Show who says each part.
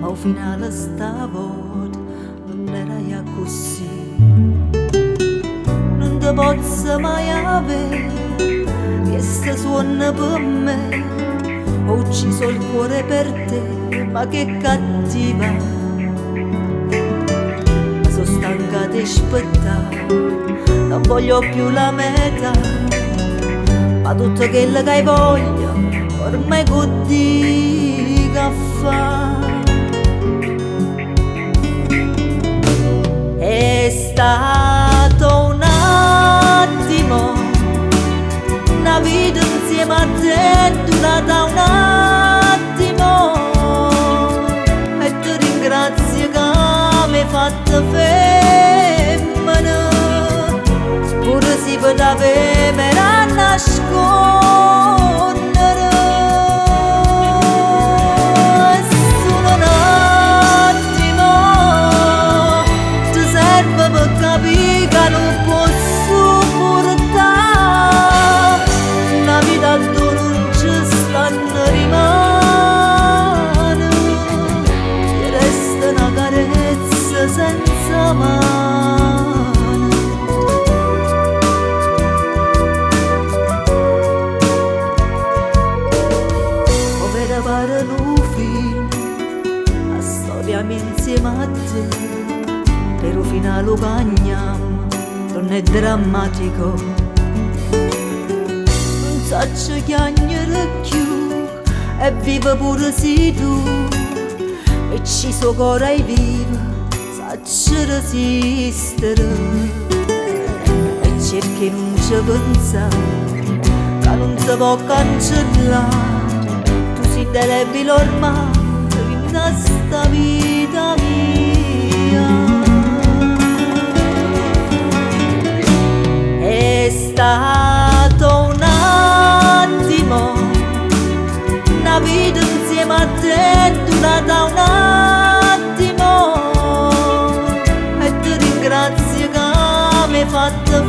Speaker 1: al finale stavolta non era ja così. Non te posso mai avere, questa suona per me, ho ucciso il cuore per te, ma che cattiva. Sono stanca di aspettare, non voglio più la meta, ma tutto quello che voglio ormai così che fa. È stato un attimo, una vita insieme a te è durata un attimo, e ti ringrazio che mi hai fatto femmina, pure se poteva nascondere. Solo un attimo ti serve per capire che non posso portare una vita dove non ci stanno rimane, e resta una carezza senza mano. Ovvero pare un film, la storia mia insieme a te, per un finale lo cagniamo, non è drammatico. Non saccio chiagnere più, e vive pure sei tu, e ci so cuore vivo, saccio resistere, e cerchi non ci pensare, che non si può cancellare. Tu sei indelebile ormai, in questa vita mia. È stato un attimo, una vita insieme a te è durata un attimo, e ti ringrazio che mi hai fatto